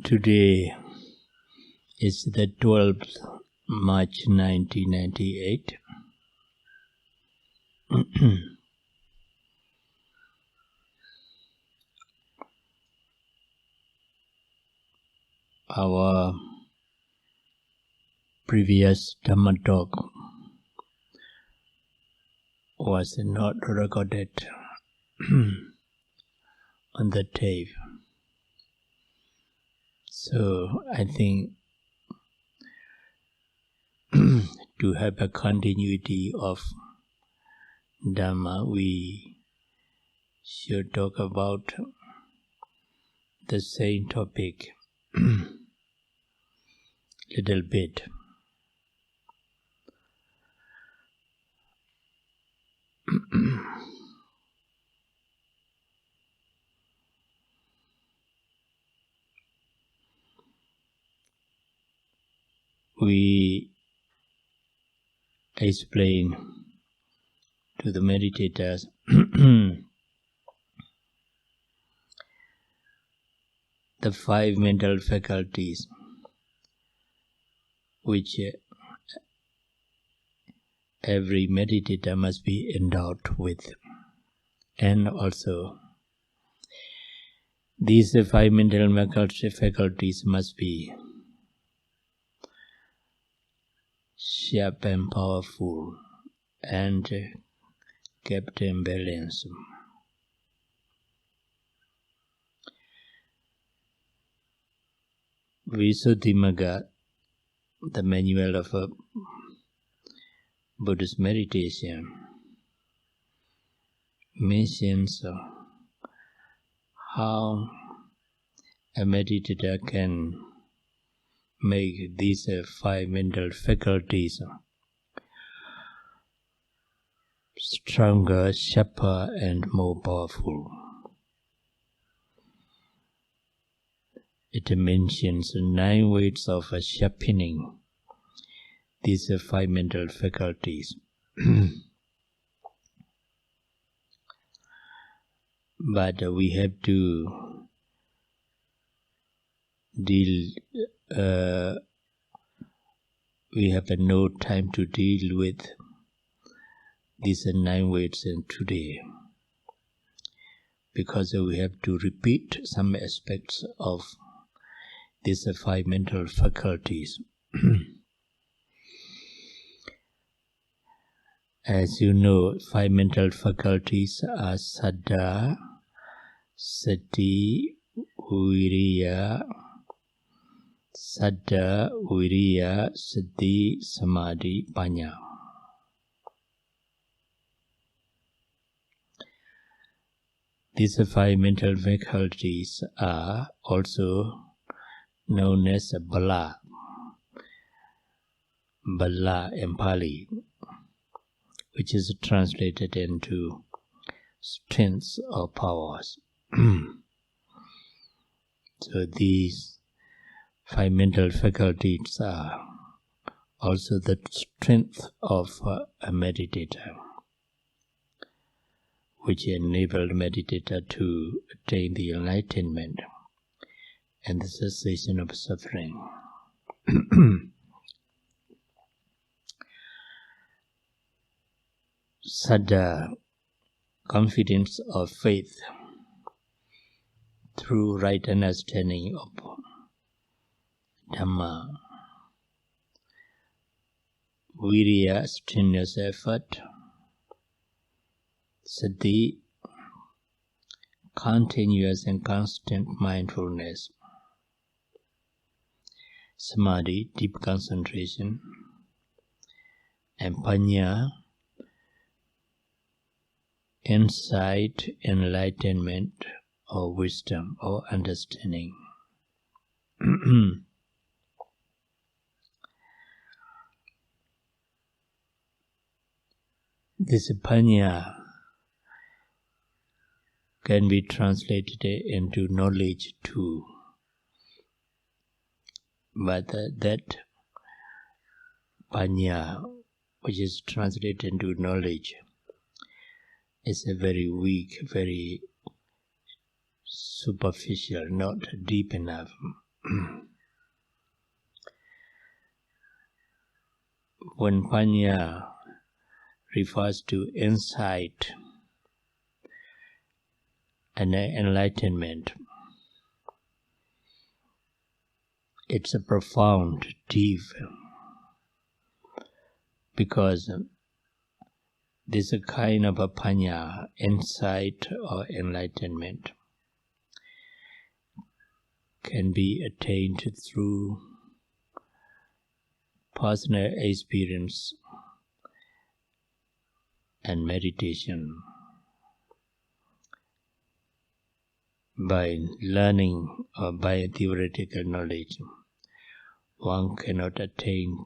Today is the 12th March 1998. Our previous Dhamma talk was not recorded on the tape. So I think to have a continuity of Dhamma, we should talk about the same topic little bit. We explain to the meditators the 5 mental faculties which every meditator must be endowed with, and also these 5 mental faculties must be sharp and powerful and kept in balance. Visuddhimagga, the manual of a Buddhist meditation, mentions how a meditator can make these 5 mental faculties stronger, sharper, and more powerful. It mentions 9 ways of sharpening these 5 mental faculties. But we have to we have no time to deal with these 9 ways today, because we have to repeat some aspects of these 5 mental faculties. As you know, 5 mental faculties are Saddha, Sati, Viriya, Saddha, Viriya, Sati, Samadhi, Panya. These 5 mental faculties are also known as Bala in Pali, which is translated into strengths or powers. So these 5 mental faculties are also the strength of a meditator, which enable the meditator to attain the enlightenment and the cessation of suffering. Saddha, confidence or faith through right understanding of Dhamma. Viriya, strenuous effort. Sati, continuous and constant mindfulness. Samadhi, deep concentration. And Panya, insight, enlightenment, or wisdom, or understanding. This Panya can be translated into knowledge too. But that Panya, which is translated into knowledge, is a very weak, very superficial, not deep enough. When Panya refers to insight and enlightenment, it's a profound, deep, because this kind of a Panya, insight or enlightenment, can be attained through personal experience and meditation. By learning or by theoretical knowledge, one cannot attain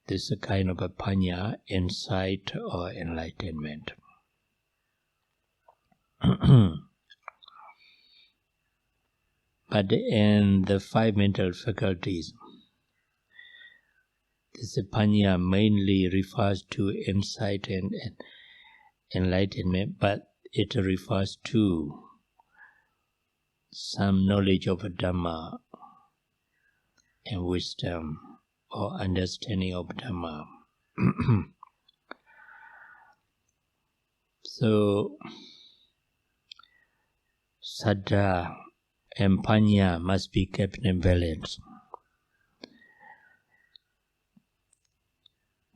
this kind of a Panya, insight or enlightenment. But in the five mental faculties, this Panya mainly refers to insight and enlightenment, but it refers to some knowledge of Dhamma and wisdom or understanding of Dhamma. So, Saddha and Panya must be kept in balance.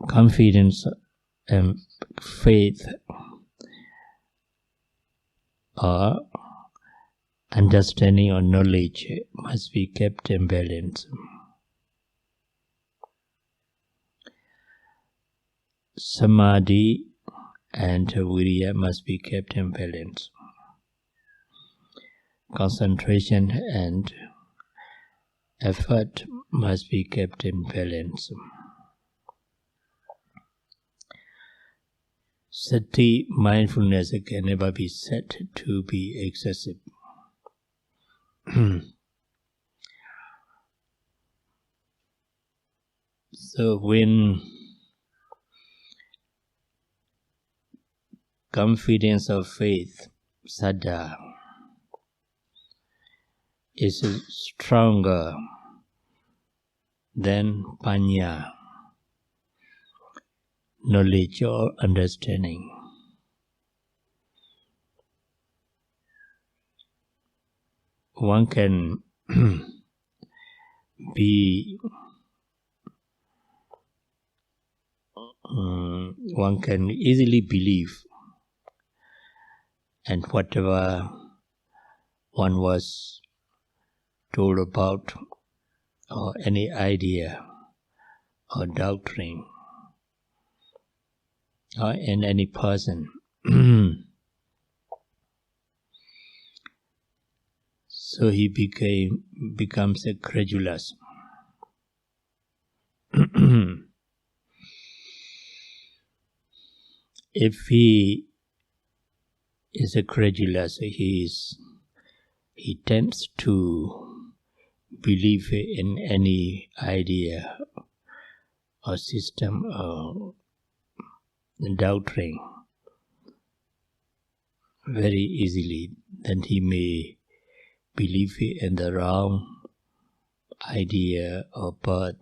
Confidence and faith or understanding or knowledge must be kept in balance. Samadhi and Viriya must be kept in balance. Concentration and effort must be kept in balance. Sati, mindfulness, can never be set to be excessive. So when confidence or faith, Saddha, is stronger than Panya, knowledge or understanding, one can one can easily believe, and whatever one was told about, or any idea or doctrine, or in any person. So he becomes a credulous. If he is a credulous, he tends to believe in any idea or system or doctrine very easily. Then he may believe in the wrong idea or path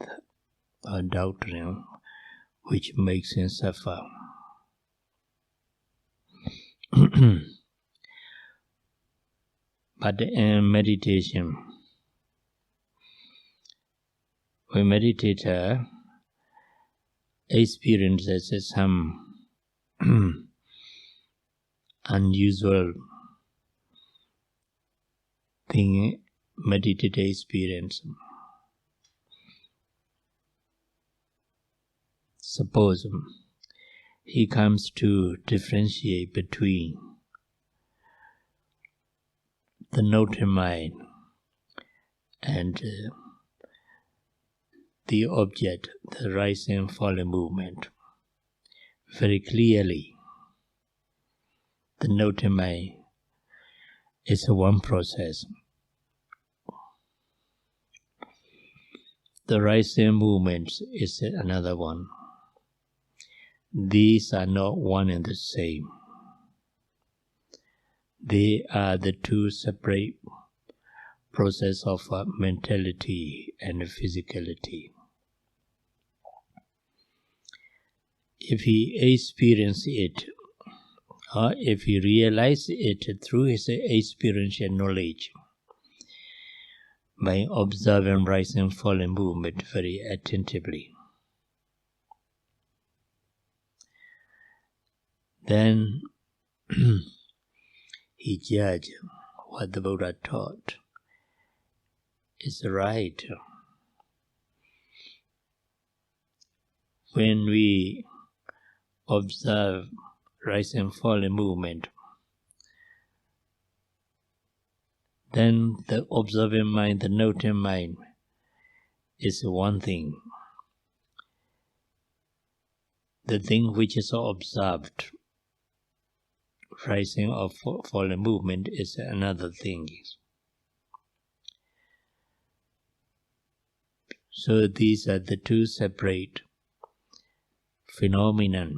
or doctrine, which makes him suffer. But in meditation, when meditator experiences some unusual thing, meditator experience. Suppose he comes to differentiate between the noted mind and the object, the rising and falling movement. Very clearly, the noted mind is one process. The rising movements is another one. These are not one and the same. They are the two separate process of mentality and physicality. If he experiences it, or if he realizes it through his experiential knowledge, by observing rising and falling movement very attentively, then he judges what the Buddha taught is right. When we observe rising and falling movement, then the observing mind, the noting mind, is one thing. The thing which is observed, rising or falling movement, is another thing. So these are the two separate phenomena.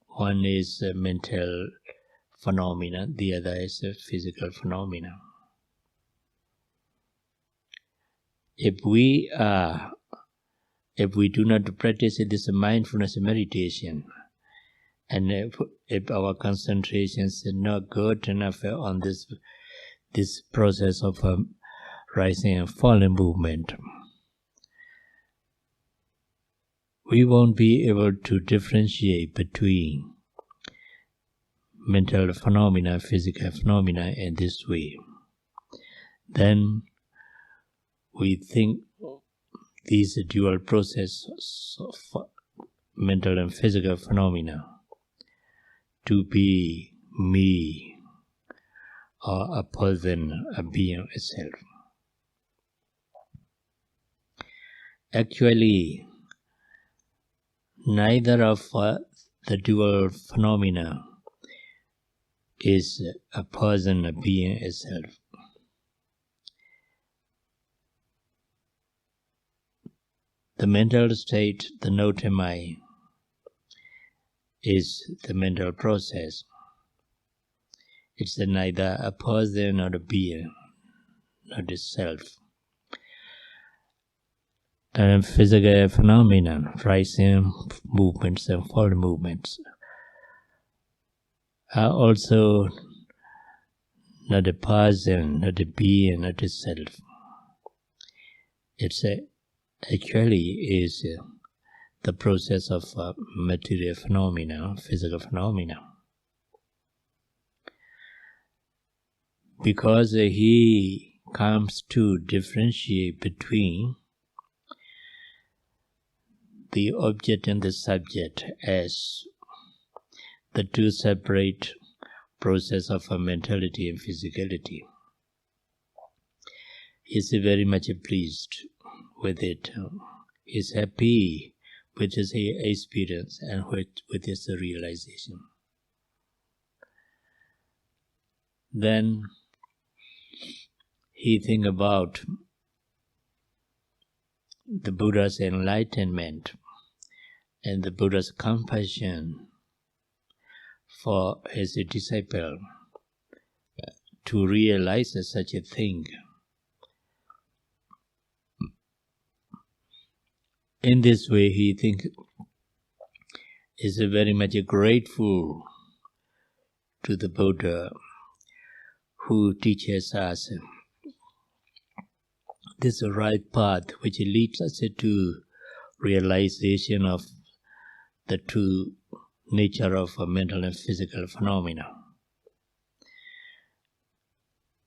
One is a mental phenomena, the other is a physical phenomena. If we do not practice this mindfulness meditation, and if our concentration is not good enough on this process of rising and falling movement, we won't be able to differentiate between mental phenomena, physical phenomena in this way. Then we think these dual processes of mental and physical phenomena to be me, or a person, a being itself. Actually, neither of the dual phenomena is a person, a being itself. The mental state, the noting mind, is the mental process. It's neither a person nor a being, not itself. And physical phenomena, rising movements and falling movements, are also not a person, not a being, not itself. It's actually is the process of material phenomena, physical phenomena. Because he comes to differentiate between the object and the subject as the two separate processes of mentality and physicality. He is very much pleased with it. He is happy with his experience and with his realization. Then he thinks about the Buddha's enlightenment and the Buddha's compassion for his disciple to realize such a thing. In this way, he thinks is very much grateful to the Buddha who teaches us this right path which leads us to realization of the true nature of mental and physical phenomena.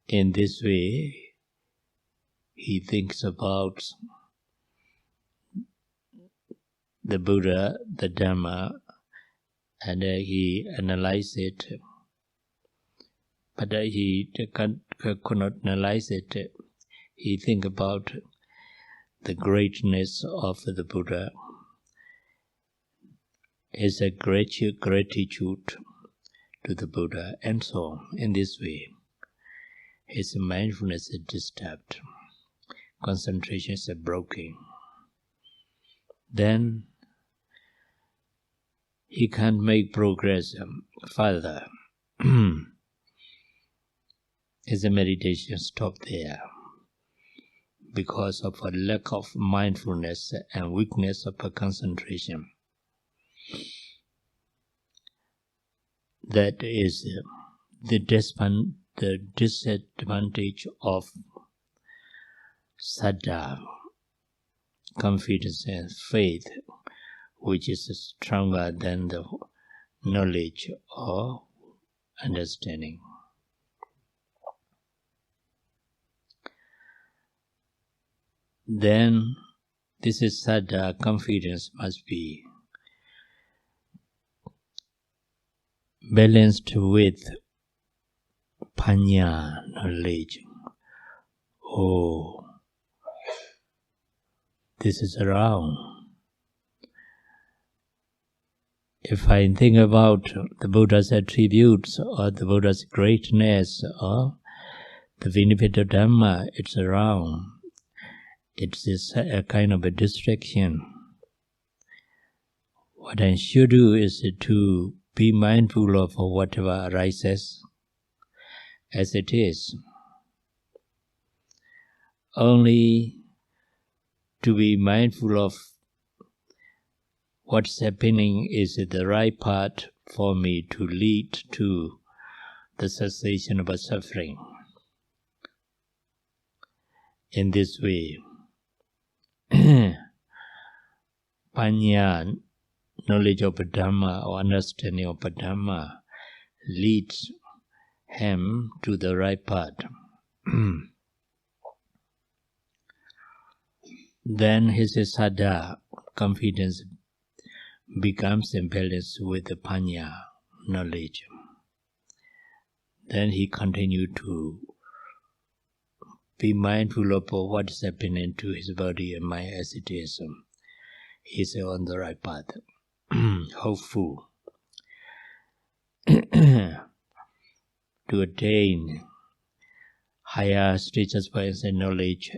In this way, he thinks about the Buddha, the Dhamma, and he analyzes it. But he could not analyze it. He thinks about the greatness of the Buddha, his gratitude to the Buddha, and so on. In this way, his mindfulness is disturbed, concentration is broken. Then he can't make progress further. his meditation stopped there because of a lack of mindfulness and weakness of concentration. That is the disadvantage of saddha, confidence and faith, which is stronger than the knowledge or understanding. Then this is saddha, confidence must be balanced with panya, knowledge. Oh, this is wrong. If I think about the Buddha's attributes or the Buddha's greatness or the benefit of Dhamma, it's wrong. It's a kind of a distraction. What I should do is to be mindful of whatever arises as it is. Only to be mindful of what's happening is the right path for me to lead to the cessation of suffering. In this way, panya, knowledge of Dhamma or understanding of Dhamma, leads him to the right path. Then his saddha, confidence, becomes imbalanced with the panya, knowledge. Then he continued to be mindful of what is happening to his body and mind as it is. He is on the right path. Hopeful to attain higher stages of knowledge,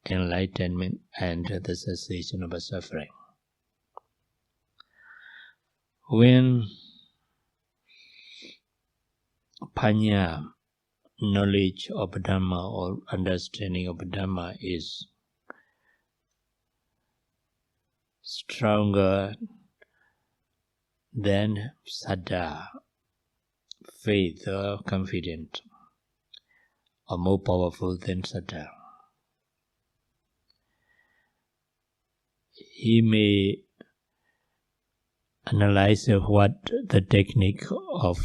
enlightenment, and the cessation of suffering. When panya, knowledge of Dhamma or understanding of Dhamma, is stronger than saddha, faith or confidence, or more powerful than saddha, he may analyze what the technique of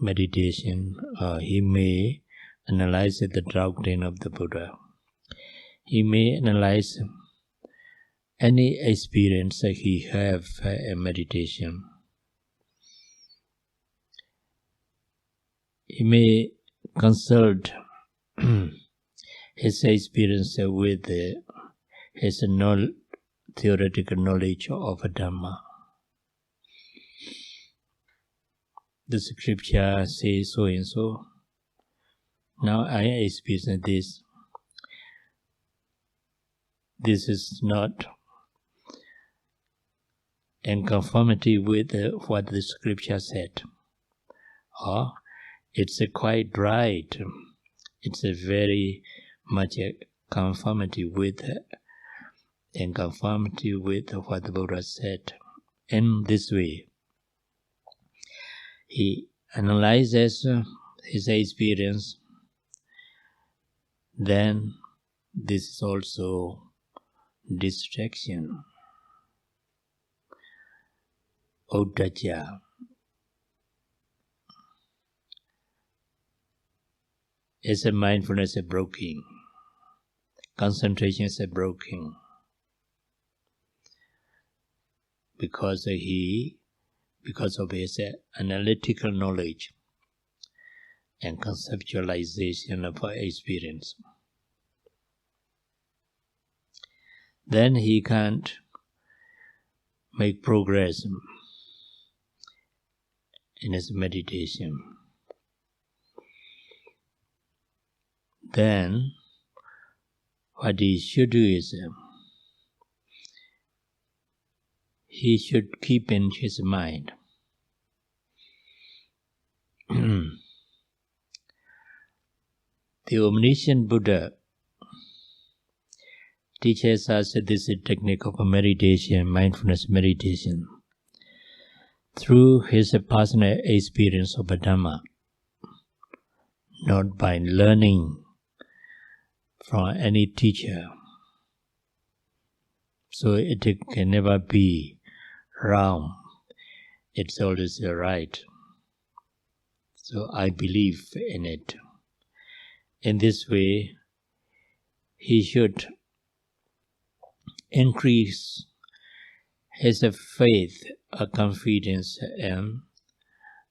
meditation. He may analyze the doctrine of the Buddha. He may analyze any experience that he have in meditation. He may consult his experience with his theoretical knowledge of Dhamma. The scripture says so and so. Now I experience this. This is not in conformity with what the scripture said. Or it's quite right. It's a very much conformity with in conformity with what the Buddha said. In this way, he analyzes his experience. Then this is also distraction. Uddaca. Is a mindfulness broken. Concentration is broken. Because of his analytical knowledge and conceptualization of experience. Then he can't make progress in his meditation. Then what he should do is he should keep in his mind The omniscient Buddha teaches us this technique of meditation, mindfulness meditation, through his personal experience of Dhamma, not by learning from any teacher. So it can never be wrong. It's always right. So I believe in it. In this way, he should increase his faith or confidence in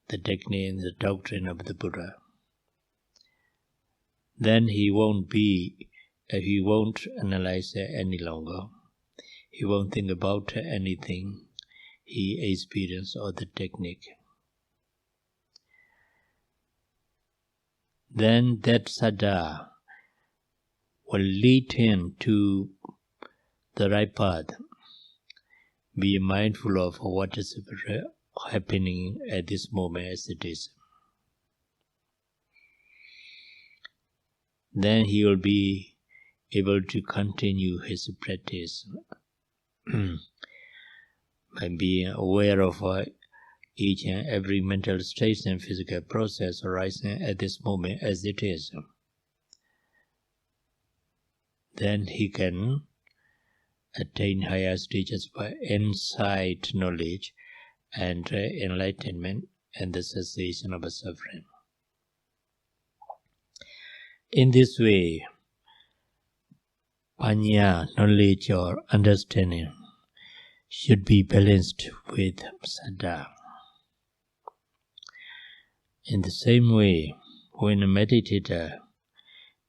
the technique and the doctrine of the Buddha. Then he won't analyze any longer. He won't think about anything he experienced or the technique. Then that saddha will lead him to the right path. Be mindful of what is happening at this moment as it is. Then he will be able to continue his practice by being aware of each and every mental state and physical process arising at this moment as it is. Then he can attain higher stages by insight knowledge and enlightenment and the cessation of suffering. In this way, panya, knowledge or understanding, should be balanced with saddha. In the same way, when a meditator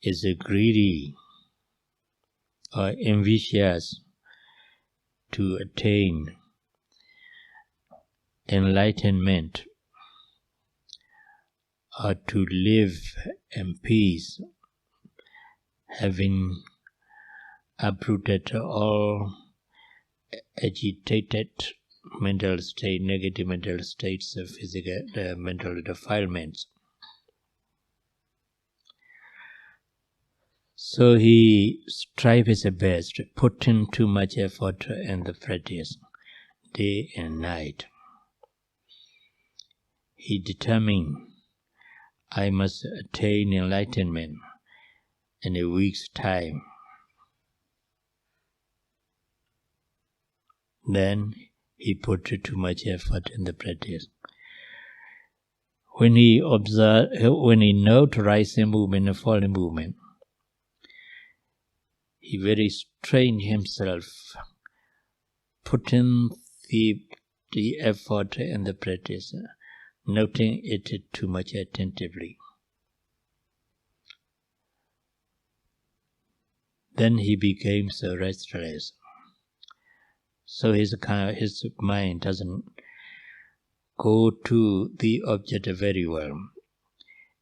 is greedy or ambitious to attain enlightenment or to live in peace, having uprooted all agitated mental state, negative mental states, physical, mental defilements. So he strives his best, put in too much effort in the practice, day and night. He determined, I must attain enlightenment in a week's time. Then he put too much effort in the practice. When he notes rising movement and falling movement, he very strained himself, putting the effort in the practice, noting it too much attentively. Then he became so restless. So his mind doesn't go to the object very well.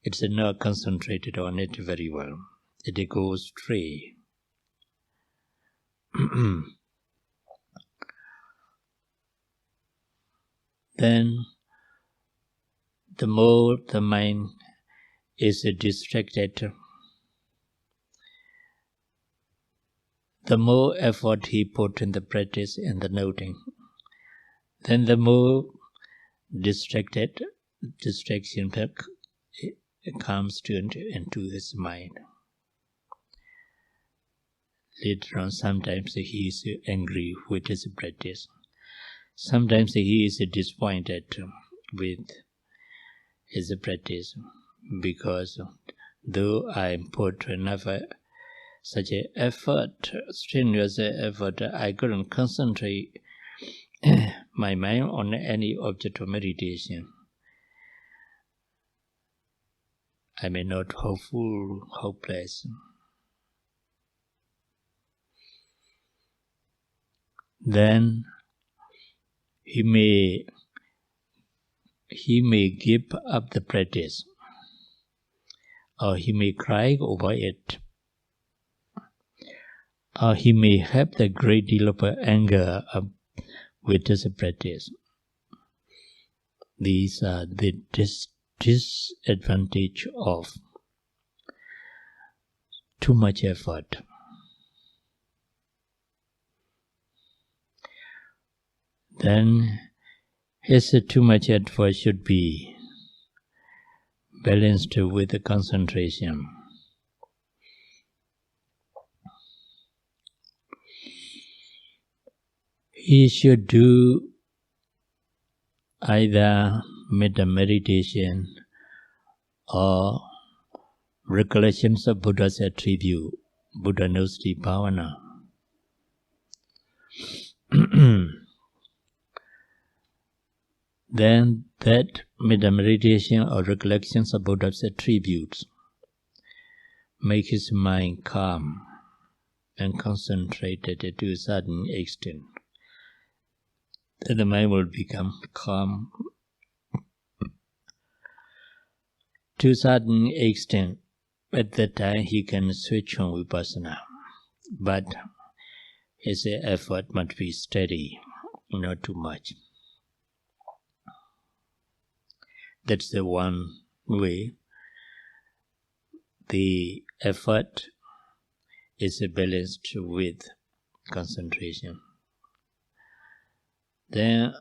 It's not concentrated on it very well. It goes astray. Then, the more the mind is distracted, the more effort he put in the practice and the noting, then the more distraction comes into his mind. Later on, sometimes he is angry with his practice. Sometimes he is disappointed with his practice because though I put enough such an effort, strenuous effort, I couldn't concentrate my mind on any object of meditation. I may not hopeful, hopeless. Then he may give up the practice, or he may cry over it, or he may have a great deal of anger with his practice. These are the disadvantage of too much effort. Then his too much effort should be balanced with the concentration. He should do either meditation or recollections of Buddha's attribute, Buddha Nosati Bhavana. Then that meditation or recollections of Buddha's attributes make his mind calm and concentrated to a certain extent. Then the mind will become calm to a certain extent. At that time he can switch on Vipassana. But his effort must be steady, not too much. That's the one way. The effort is balanced with concentration. Then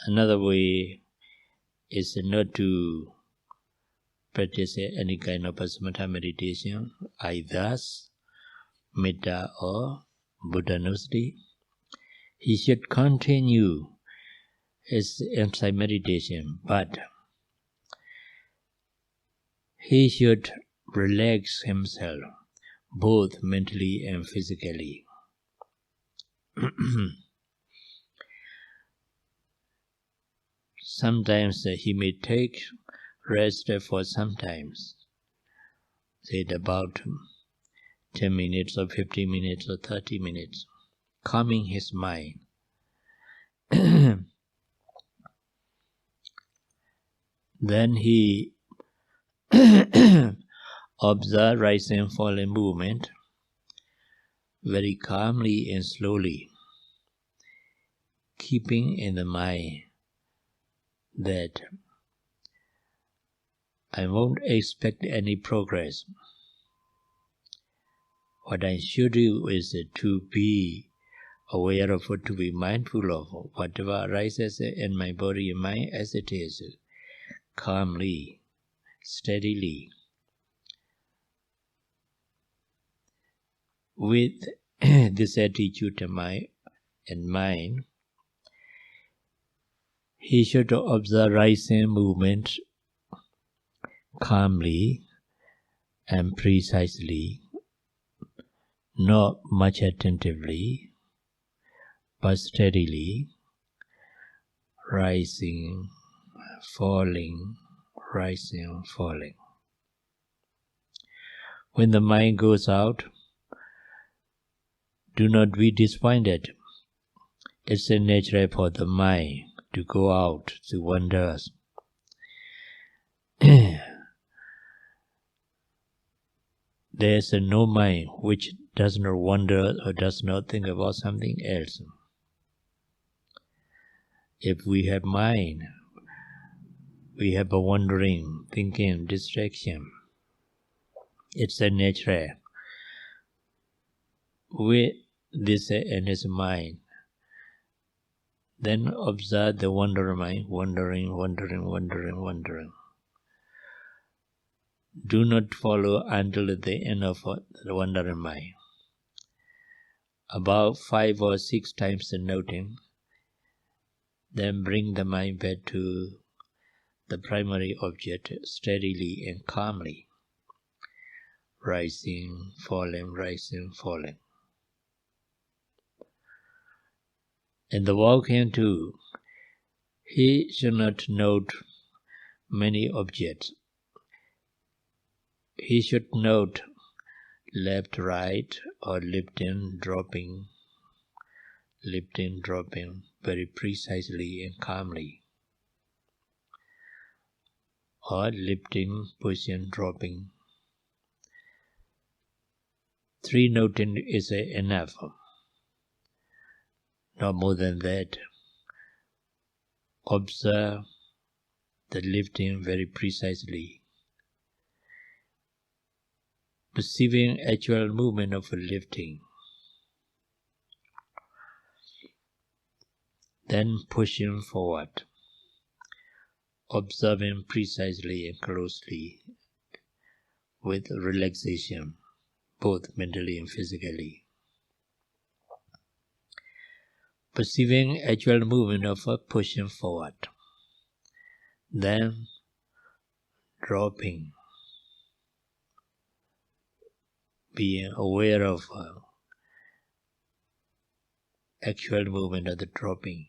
another way is not to practice any kind of samatha meditation, either metta or Buddha Nosati. He should continue his insight meditation, but he should relax himself both mentally and physically. Sometimes he may take rest for some times, say about 10 minutes or 15 minutes or 30 minutes, calming his mind. Then he observe rising and falling movement very calmly and slowly, keeping in the mind that I won't expect any progress. What I should do is to be aware of, to be mindful of whatever arises in my body and mind as it is, calmly, steadily. With this attitude in mind, he should observe rising movement calmly and precisely, not much attentively, but steadily, rising, falling, rising, falling. When the mind goes out, do not be disappointed. It's natural for the mind to go out, to wander. There's no mind which does not wander or does not think about something else. If we have mind, we have a wandering, thinking, distraction. It's a natural. With this in his mind, then observe the wandering mind, wandering. Do not follow until the end of the wandering mind. About 5 or 6 times noting, then bring the mind back to the primary object steadily and calmly, rising, falling, rising, falling. In the walking too, he should not note many objects. He should note left, right, or lifting, dropping, very precisely and calmly. Or lifting, pushing, dropping. 3 noting is enough. Not more than that. Observe the lifting very precisely, perceiving actual movement of a lifting, then pushing forward, observing precisely and closely with relaxation, both mentally and physically. Perceiving actual movement of a pushing forward, then dropping, being aware of actual movement of the dropping.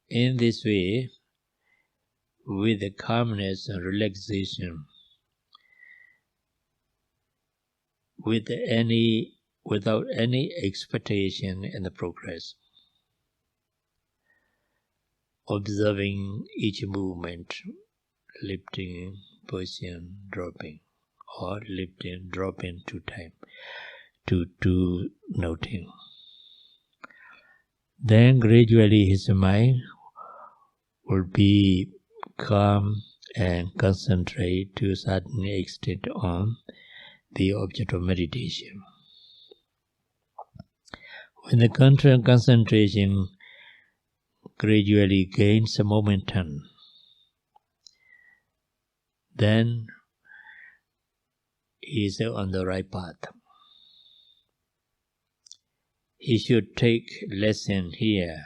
In this way, with the calmness and relaxation, without any expectation in the progress, observing each movement, lifting, pushing, dropping, or lifting, dropping 2 times, to noting. Then gradually his mind will be calm and concentrate to a certain extent on the object of meditation. When the concentration gradually gains momentum, then he is on the right path. He should take lesson here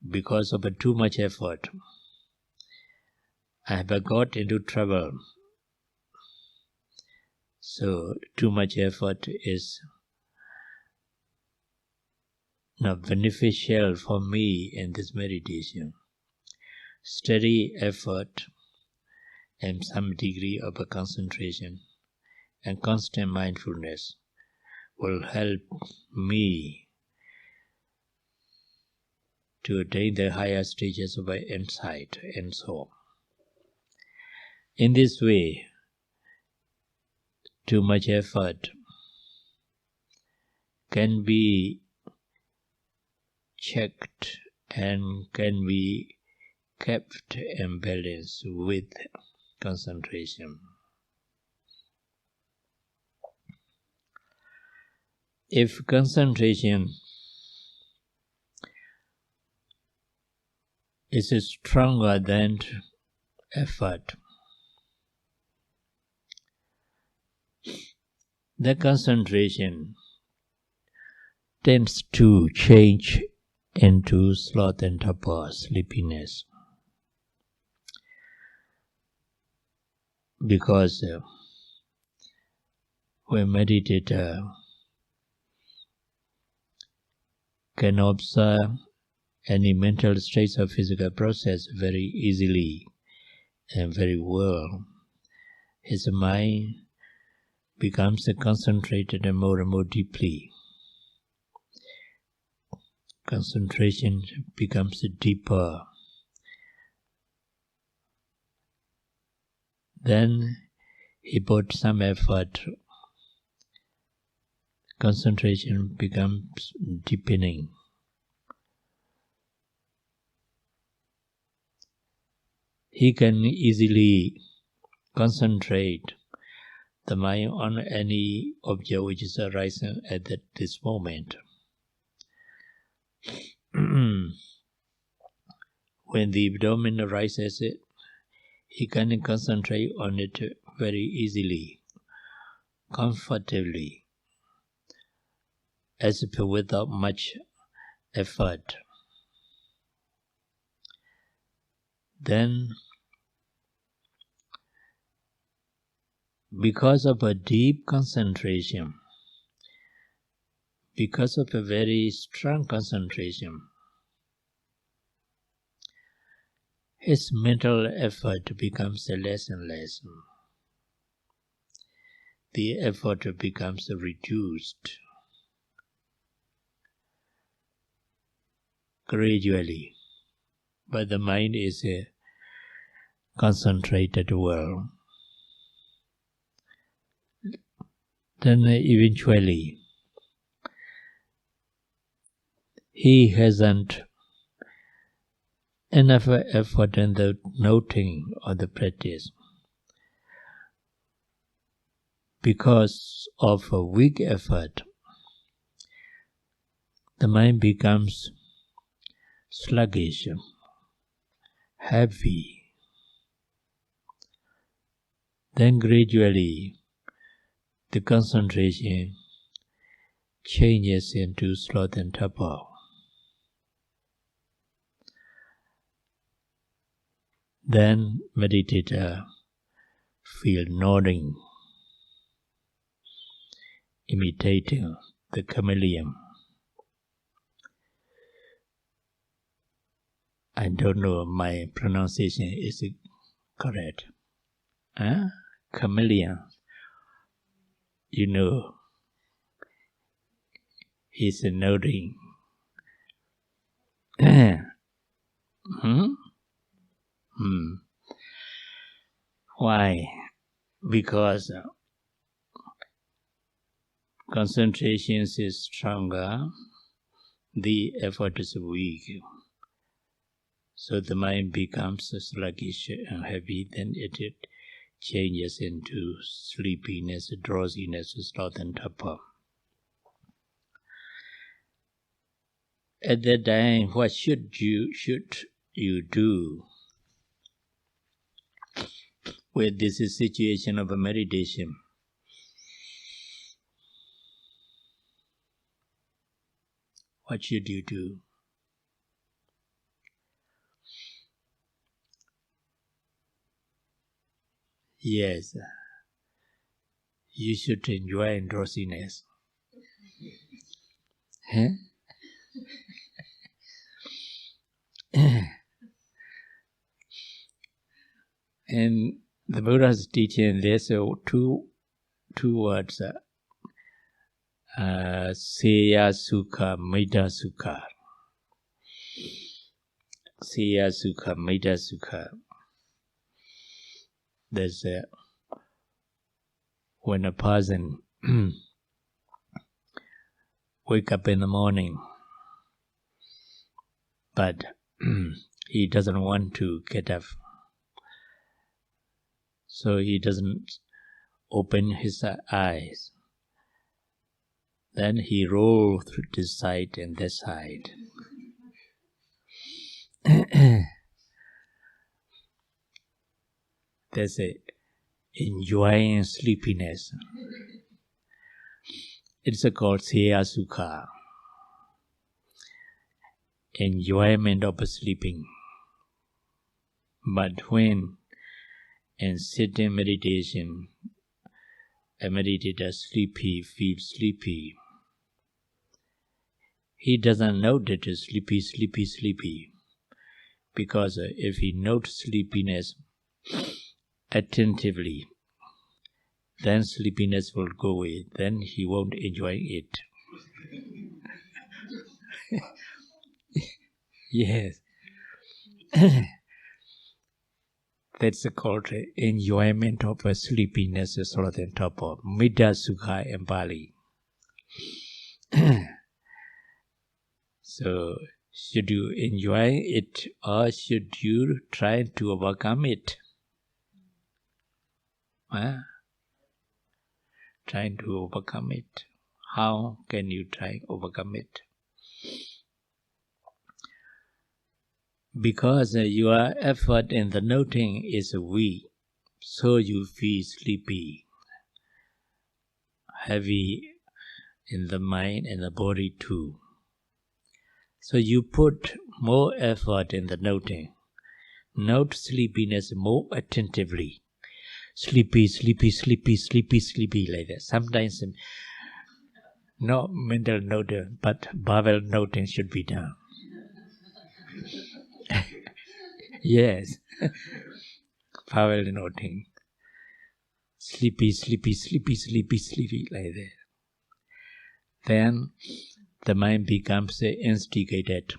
because of too much effort. I have got into trouble. So too much effort is not beneficial for me in this meditation. Steady effort and some degree of a concentration and constant mindfulness will help me to attain the higher stages of insight and so on. In this way, too much effort can be checked and can be kept in balance with concentration. If concentration is stronger than effort, the concentration tends to change into sloth and torpor, sleepiness. Because when meditator can observe any mental states or physical process very easily and very well, his mind becomes concentrated and more deeply. Concentration becomes deeper. Then he put some effort. Concentration becomes deepening. He can easily concentrate the mind on any object which is arising at this moment. When the abdomen arises, he can concentrate on it very easily, comfortably, as if without much effort. Then, because of a deep concentration, because of a very strong concentration, his mental effort becomes less and less. The effort becomes reduced gradually, but the mind is concentrated well. Then eventually, he hasn't enough effort in the noting or the practice. Because of a weak effort, the mind becomes sluggish, heavy. Then gradually, the concentration changes into sloth and torpor. Then meditator feel nodding, imitating the chameleon. I don't know if my pronunciation is correct. Chameleon. You know, he's nodding. Why? Because concentration is stronger, the effort is weak. So the mind becomes sluggish and heavy, then it changes into sleepiness, drowsiness, sloth and torpor. At that time, what should you do with this situation of a meditation? What should you do? Yes, you should enjoy drowsiness. And the Buddha's teaching, there's two words, Seya Sukha, Medha Sukha. Seya Sukha, Medha Sukha. There's when a person wake up in the morning, but he doesn't want to get up. So he doesn't open his eyes. Then he rolls through this side and that side. That's it. Enjoying sleepiness. It's called Seya Sukha. Enjoyment of sleeping. But when in sitting meditation, a meditator feels sleepy. He doesn't know that it's sleepy. Because if he notes sleepiness attentively, then sleepiness will go away. Then he won't enjoy it. Yes. That's called enjoyment of sleepiness, sloth and torpor. Medha Sukha in Pali. So, should you enjoy it or should you try to overcome it? Trying to overcome it. How can you try to overcome it? Because your effort in the noting is weak, so you feel sleepy, heavy in the mind and the body too. So you put more effort in the noting. Note sleepiness more attentively. Sleepy like that. Sometimes not mental noting, but bowel noting should be done. Yes. Bowel noting. Sleepy like that. Then the mind becomes instigated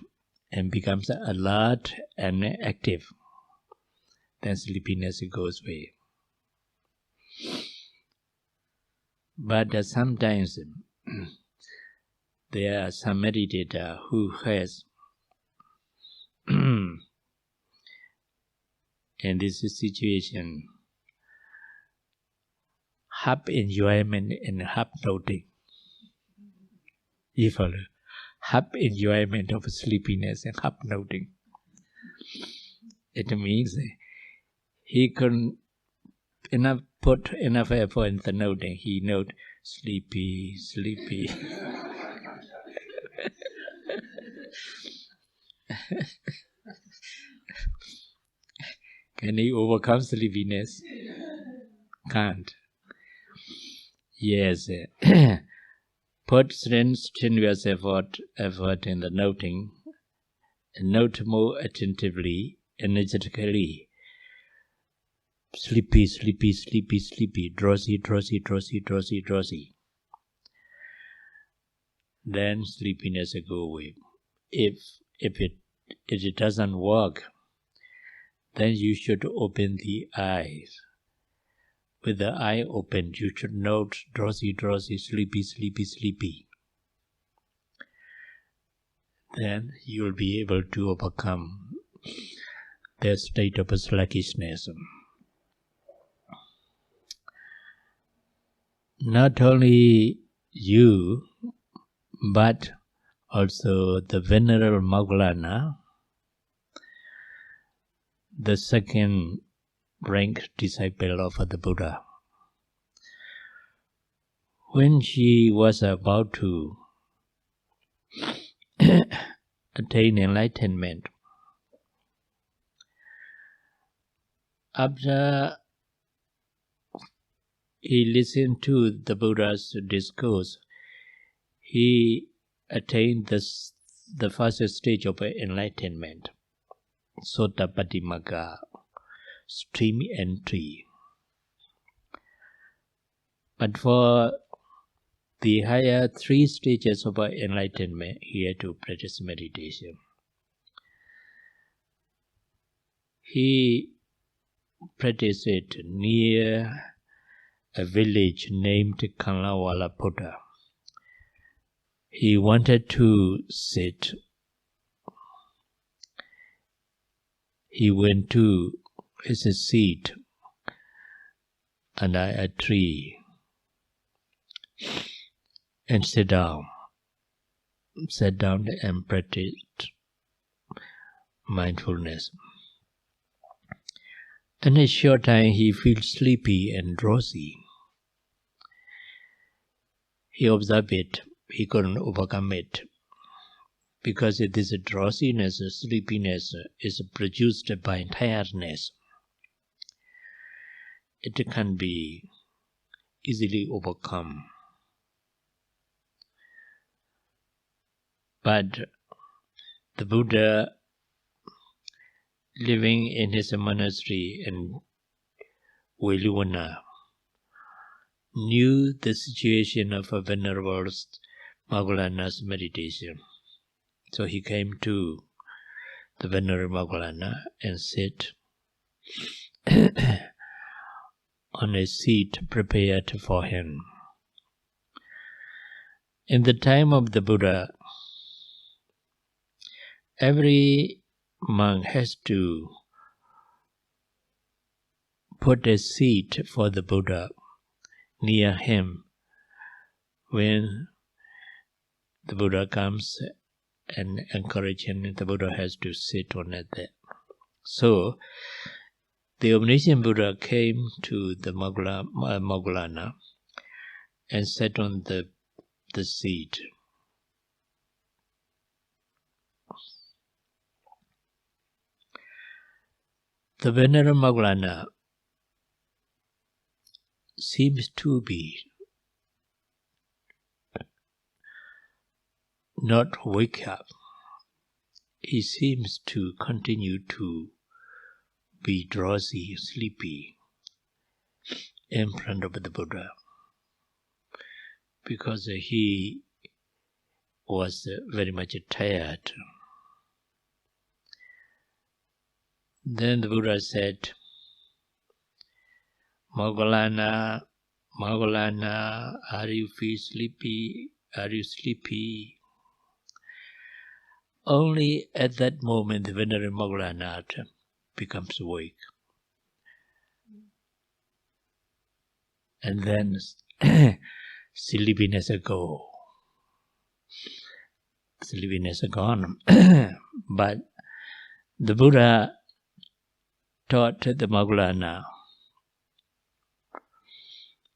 and becomes alert and active. Then sleepiness goes away. But sometimes there are some meditator who has in this situation, half enjoyment and half noting. You follow? Half enjoyment of sleepiness and half noting. It means he couldn't put enough effort in the noting. He note sleepy, sleepy. Can he overcome sleepiness? Can't. Yes. Put strenuous effort in the noting, and note more attentively, energetically. Sleepy, sleepy, sleepy, sleepy, drowsy, drowsy, drowsy, drowsy, drowsy. Then sleepiness will go away. If it doesn't work, then you should open the eyes. With the eye open, you should note drowsy, drowsy, sleepy, sleepy, sleepy. Then you will be able to overcome their state of sluggishness. Not only you, but also the Venerable Moggallana, the second rank disciple of the Buddha. When she was about to attain enlightenment, after he listened to the Buddha's discourse, he attained the first stage of enlightenment, Sotapatimagga, stream entry. But for the higher 3 stages of enlightenment, he had to practice meditation. He practiced it near a village named Kanlawalaputta. He wanted to sit. He went to his seat under a tree and sat down and practiced mindfulness. In a short time, he feels sleepy and drowsy. He observed it. He couldn't overcome it, because this drowsiness, sleepiness, is produced by tiredness. It can be easily overcome. But the Buddha, living in his monastery in Veluvana, knew the situation of a Venerable Moggallana's meditation. So he came to the Venerable Moggallana and sat on a seat prepared for him. In the time of the Buddha, every monk has to put a seat for the Buddha near him when the Buddha comes and encourage him. The Buddha has to sit on it there. So the omniscient Buddha came to the Moggallana and sat on the seat. The Venerable Moggallana seems to be not wake up. He seems to continue to be drowsy, sleepy in front of the Buddha, because he was very much tired. Then the Buddha said, Moggallana, are you feel sleepy? Are you sleepy? Only at that moment the Venerable Moggallana becomes awake. and then sleepiness go. Sleepiness gone. But the Buddha taught the Moggallana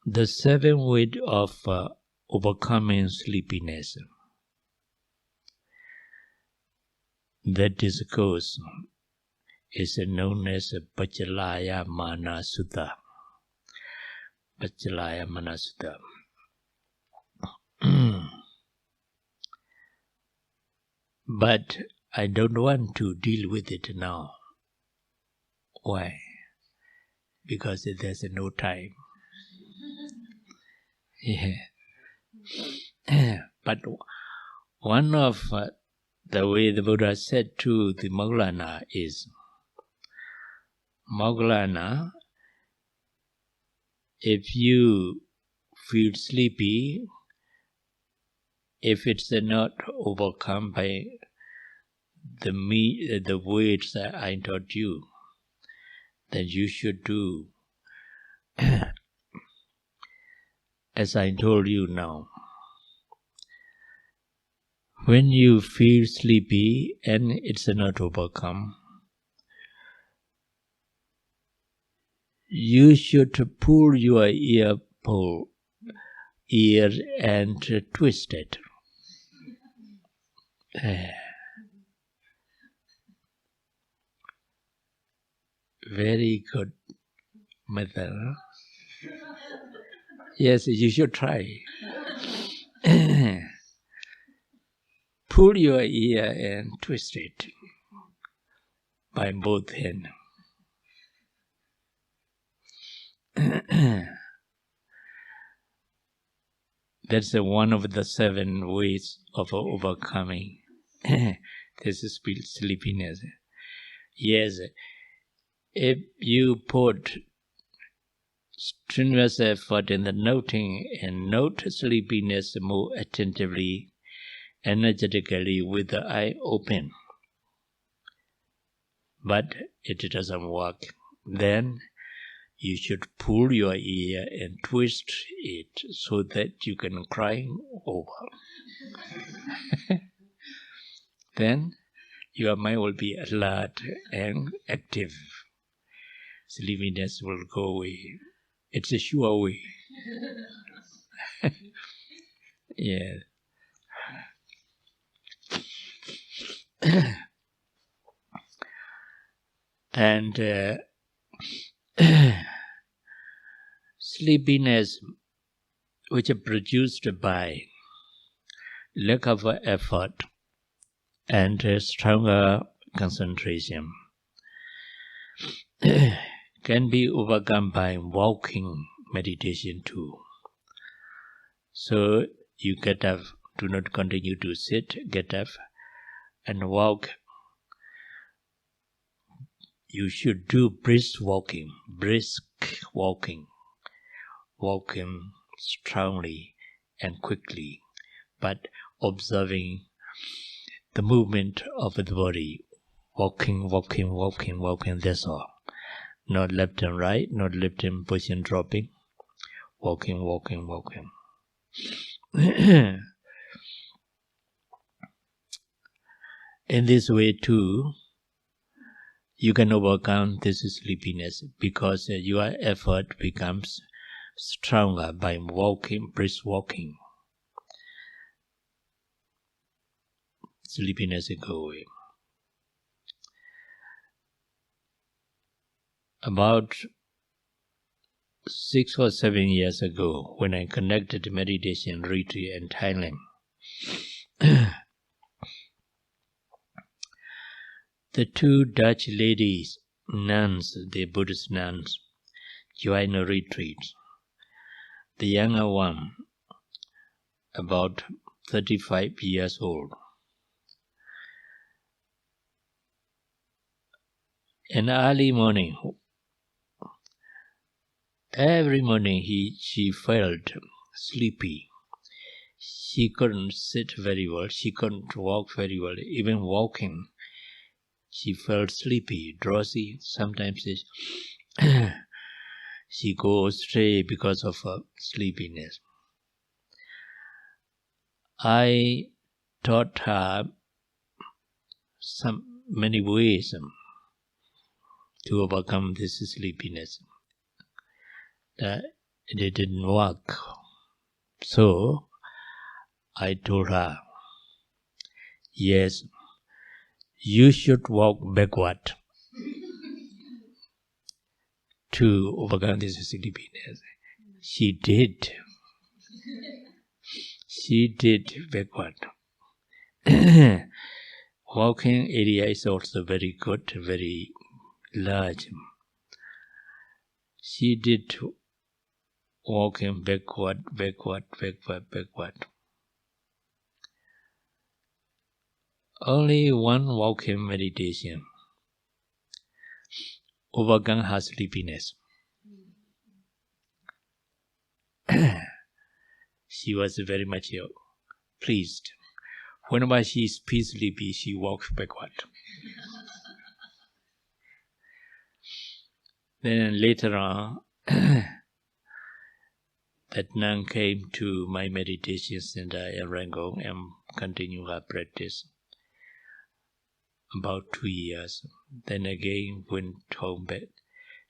the 7 ways of overcoming sleepiness. That discourse is known as Pachalaya Mana Sutta. Pachalaya Mana Sutta. But I don't want to deal with it now. Why? Because there's no time. Yeah. But one of the way the Buddha said to the Moggallana is, Moggallana, if you feel sleepy, if it's not overcome by the words that I taught you, then you should do as I told you now. When you feel sleepy and it's not overcome, you should pull your ear and twist it. Very good method. Huh? Yes, you should try. Pull your ear and twist it by both hands. That's one of the 7 ways of overcoming this sleepiness. Yes, if you put strenuous effort in the noting and note sleepiness more attentively, energetically with the eye open, but it doesn't work, then you should pull your ear and twist it so that you can cry over. Then your mind will be alert and active. Sleepiness will go away. It's a sure way. Yeah. And sleepiness, which is produced by lack of effort and stronger concentration, can be overcome by walking meditation too. So you get up, do not continue to sit, get up and walk. You should do brisk walking, walking strongly and quickly, but observing the movement of the body. Walking, that's all. Not left and right, not lifting, pushing, dropping. Walking. In this way too, you can overcome this sleepiness because your effort becomes stronger by walking, brisk walking. Sleepiness go away. About 6 or 7 years ago, when I conducted meditation retreat in Thailand, the 2 Dutch ladies, nuns, the Buddhist nuns, joined a retreat. The younger one, about 35 years old. In the early morning, every morning she felt sleepy. She couldn't sit very well, she couldn't walk very well. Even walking, she felt sleepy, drowsy. Sometimes she goes astray because of her sleepiness. I taught her many ways to overcome this sleepiness. That it didn't work. So I told her, yes, you should walk backward to overcome this sleepiness. She did. She did backward. Walking area is also very good, very large. She did walking backward. Only one walking meditation overcome her sleepiness. She was very much pleased. Whenever she is sleepy, she walks backward. Then later on, that nun came to my meditation center in Rangoon and continued her practice. About 2 years. Then again went home back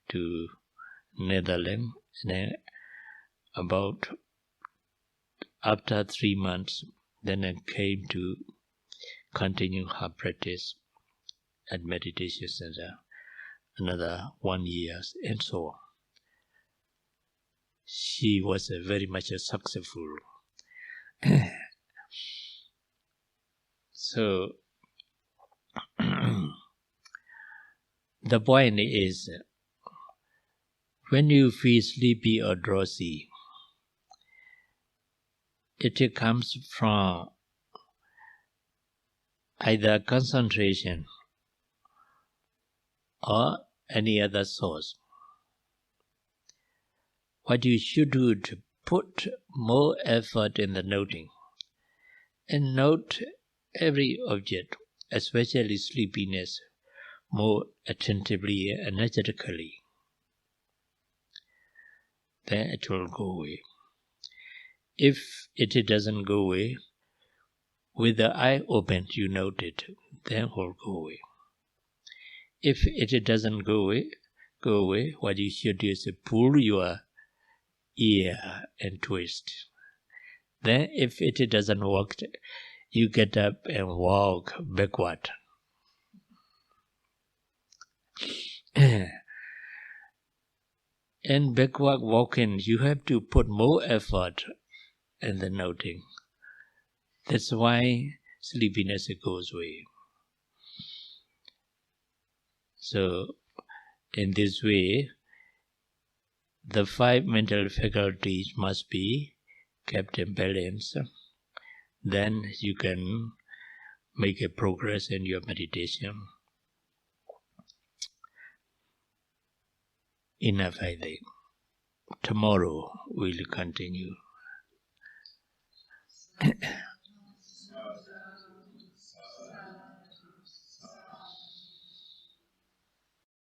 to Netherlands. And then about after 3 months, then I came to continue her practice at meditation center. Another 1 year and so on. She was very much successful. So the point is, when you feel sleepy or drowsy, it comes from either concentration or any other source. What you should do is to put more effort in the noting and note every object, especially sleepiness, more attentively and energetically. Then it will go away. If it doesn't go away, with the eye open you note it, then it will go away. If it doesn't go away, what you should do is to pull your ear and twist. Then if it doesn't work, you get up and walk backward. And backward walking, you have to put more effort in the noting. That's why sleepiness goes away. So, in this way, the 5 mental faculties must be kept in balance. Then you can make a progress in your meditation. Enough, I think. Tomorrow we'll continue.